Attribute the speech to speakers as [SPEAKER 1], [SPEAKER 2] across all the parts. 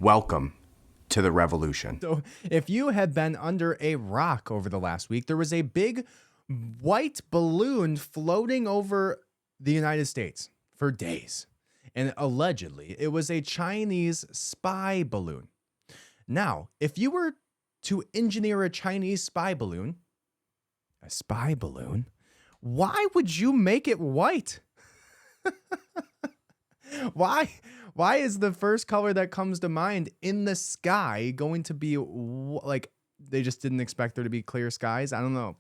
[SPEAKER 1] Welcome to the revolution.
[SPEAKER 2] So, if you had been under a rock over the last week, there was a big white balloon floating over the United States for days. And allegedly, it was a Chinese spy balloon. Now, if you were to engineer a Chinese spy balloon, why would you make it white? Why is the first color that comes to mind in the sky going to be like they just didn't expect there to be clear skies? I don't know.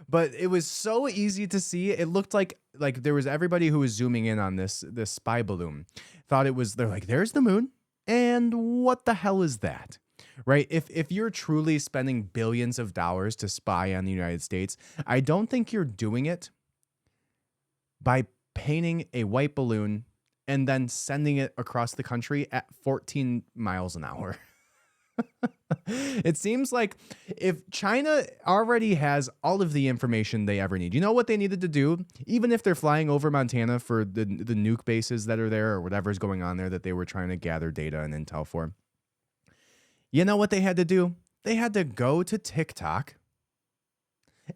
[SPEAKER 2] But it was so easy to see. It looked like there was everybody who was zooming in on this spy balloon thought it was, they're like, there's the moon. And what the hell is that? Right? If you're truly spending billions of dollars to spy on the United States, I don't think you're doing it by painting a white balloon and then sending it across the country at 14 miles an hour. It seems like if China already has all of the information they ever need, you know what they needed to do? Even if they're flying over Montana for the nuke bases that are there or whatever's going on there that they were trying to gather data and intel for. You know what they had to do? They had to go to TikTok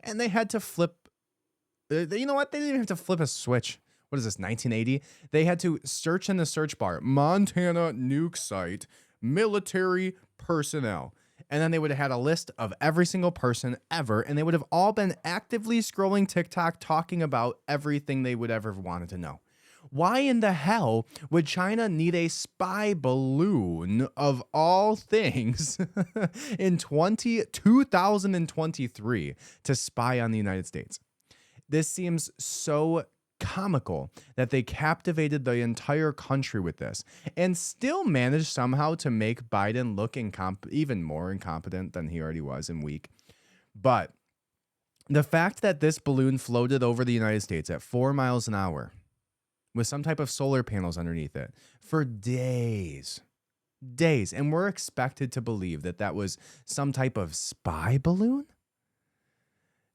[SPEAKER 2] and they had to flip. You know what? They didn't even have to flip a switch. What is this, 1980? They had to search in the search bar, Montana nuke site, military personnel. And then they would have had a list of every single person ever, and they would have all been actively scrolling TikTok talking about everything they would ever have wanted to know. Why in the hell would China need a spy balloon of all things in 2023 to spy on the United States? This seems so comical that they captivated the entire country with this and still managed somehow to make Biden look even more incompetent than he already was and weak. But the fact that this balloon floated over the United States at 4 miles an hour with some type of solar panels underneath it for days, and we're expected to believe that that was some type of spy balloon?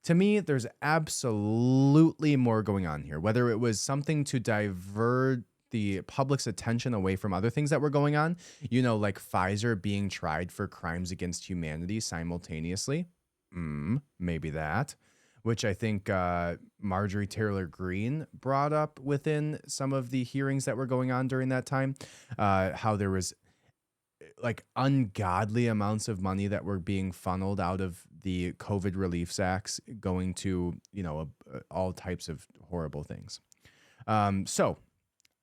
[SPEAKER 2] To me, there's absolutely more going on here, whether it was something to divert the public's attention away from other things that were going on, like Pfizer being tried for crimes against humanity simultaneously. Maybe that, which I think Marjorie Taylor Greene brought up within some of the hearings that were going on during that time, how there was like ungodly amounts of money that were being funneled out of the COVID relief sacks going to, all types of horrible things. So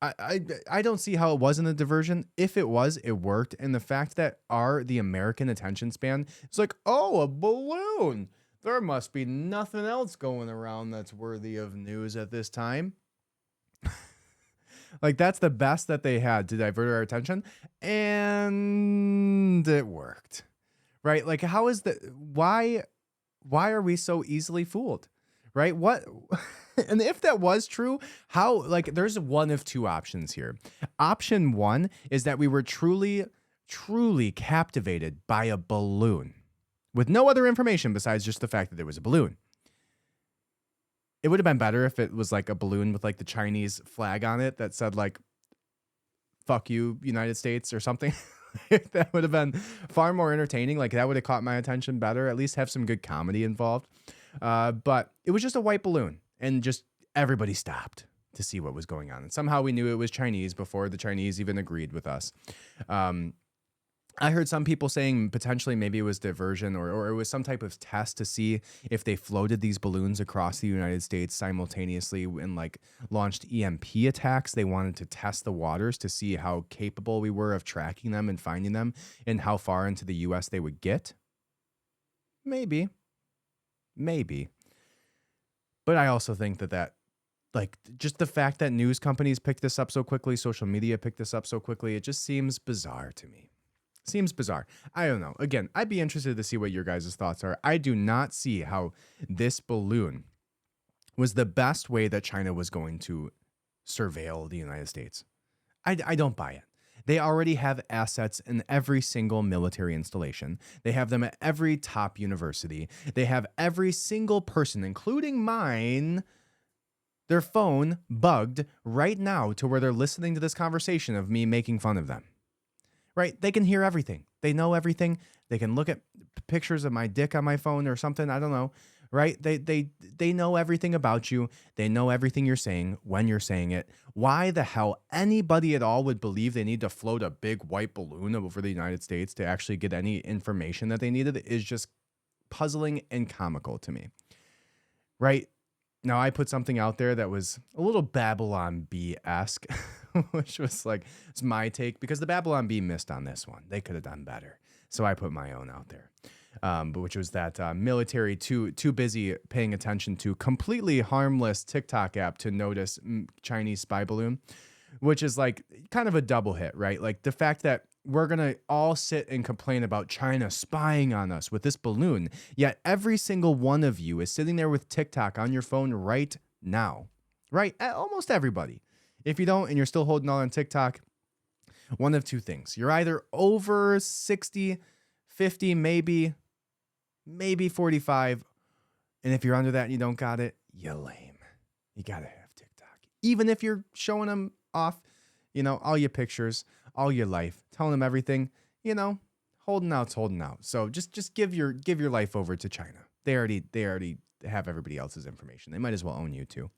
[SPEAKER 2] I don't see how it wasn't a diversion. If it was, it worked. And the fact that the American attention span, it's like, oh, a balloon. There must be nothing else going around that's worthy of news at this time. Like, that's the best that they had to divert our attention, and it worked, right? Like, why are we so easily fooled, right? What, and if that was true, there's one of two options here. Option one is that we were truly, truly captivated by a balloon with no other information besides just the fact that there was a balloon. It would have been better if it was like a balloon with like the Chinese flag on it that said like, fuck you, United States or something. That would have been far more entertaining. Like that would have caught my attention better, at least have some good comedy involved. But it was just a white balloon and just everybody stopped to see what was going on. And somehow we knew it was Chinese before the Chinese even agreed with us. I heard some people saying potentially maybe it was diversion or it was some type of test to see if they floated these balloons across the United States simultaneously and like launched EMP attacks. They wanted to test the waters to see how capable we were of tracking them and finding them and how far into the US they would get. Maybe. But I also think that like just the fact that news companies picked this up so quickly, social media picked this up so quickly, it just seems bizarre to me. Seems bizarre. I don't know. Again, I'd be interested to see what your guys' thoughts are. I do not see how this balloon was the best way that China was going to surveil the United States. I don't buy it. They already have assets in every single military installation. They have them at every top university. They have every single person, including mine, their phone bugged right now to where they're listening to this conversation of me making fun of them. right? They can hear everything. They know everything. They can look at pictures of my dick on my phone or something. I don't know, right? They know everything about you. They know everything you're saying when you're saying it. Why the hell anybody at all would believe they need to float a big white balloon over the United States to actually get any information that they needed is just puzzling and comical to me, right? Now, I put something out there that was a little Babylon Bee-esque, which was like, it's my take, because the Babylon Bee missed on this one. They could have done better. So I put my own out there, but which was that military too busy paying attention to completely harmless TikTok app to notice Chinese spy balloon, which is like kind of a double hit, right? Like the fact that we're going to all sit and complain about China spying on us with this balloon, yet every single one of you is sitting there with TikTok on your phone right now, right? Almost everybody. If you don't and you're still holding on TikTok, one of two things. You're either over 60, 50, maybe 45. And if you're under that and you don't got it, you're lame. You got to have TikTok. Even if you're showing them off, all your pictures, all your life, telling them everything, holding out's holding out. So just give your life over to China. They already have everybody else's information. They might as well own you too,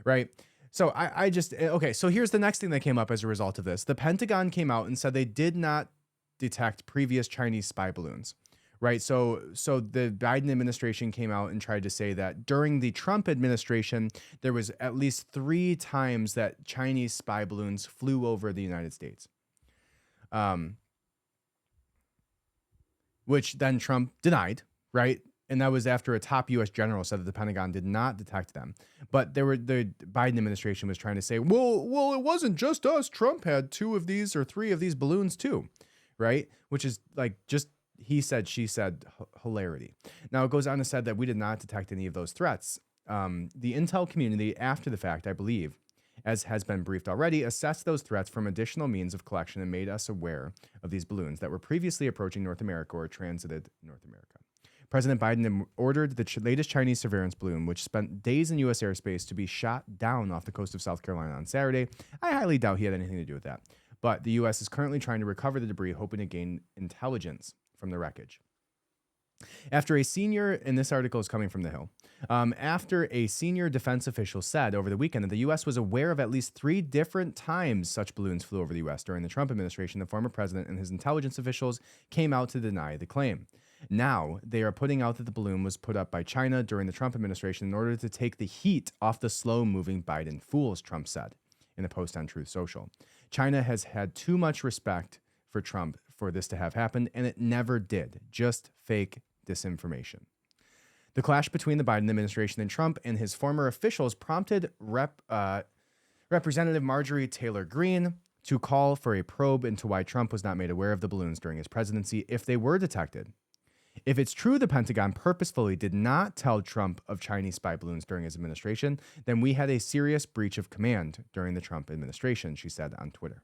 [SPEAKER 2] right? So okay. So here's the next thing that came up as a result of this. The Pentagon came out and said they did not detect previous Chinese spy balloons, right? So the Biden administration came out and tried to say that during the Trump administration, there was at least 3 times that Chinese spy balloons flew over the United States. Which then Trump denied, right? And that was after a top U.S. general said that the Pentagon did not detect them. But the Biden administration was trying to say, well, it wasn't just us. Trump had 2 of these or 3 of these balloons too, right? Which is like just he said, she said hilarity. Now it goes on to said that we did not detect any of those threats. The intel community, after the fact, I believe, as has been briefed already, assessed those threats from additional means of collection and made us aware of these balloons that were previously approaching North America or transited North America. President Biden ordered the latest Chinese surveillance balloon, which spent days in U.S. airspace, to be shot down off the coast of South Carolina on Saturday. I highly doubt he had anything to do with that. But the U.S. is currently trying to recover the debris, hoping to gain intelligence from the wreckage. After a senior, and this article is coming from The Hill, after a senior defense official said over the weekend that the U.S. was aware of at least 3 different times such balloons flew over the U.S. during the Trump administration, the former president and his intelligence officials came out to deny the claim. Now, they are putting out that the balloon was put up by China during the Trump administration in order to take the heat off the slow-moving Biden fools, Trump said in a post on Truth Social. China has had too much respect for Trump for this to have happened, and it never did. Just fake disinformation. The clash between the Biden administration and Trump and his former officials prompted Representative Marjorie Taylor Greene to call for a probe into why Trump was not made aware of the balloons during his presidency if they were detected. If it's true the Pentagon purposefully did not tell Trump of Chinese spy balloons during his administration, then we had a serious breach of command during the Trump administration, she said on Twitter.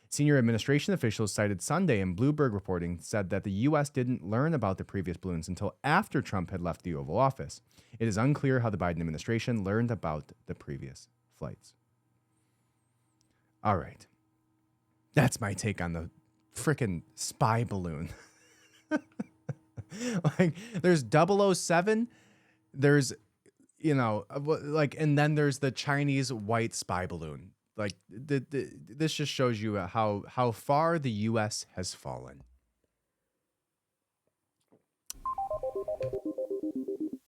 [SPEAKER 2] Senior administration officials cited Sunday in Bloomberg reporting said that the U.S. didn't learn about the previous balloons until after Trump had left the Oval Office. It is unclear how the Biden administration learned about the previous flights. All right. That's my take on the frickin' spy balloon. Like, there's 007, there's, and then there's the Chinese white spy balloon. Like, this just shows you how far the U.S. has fallen.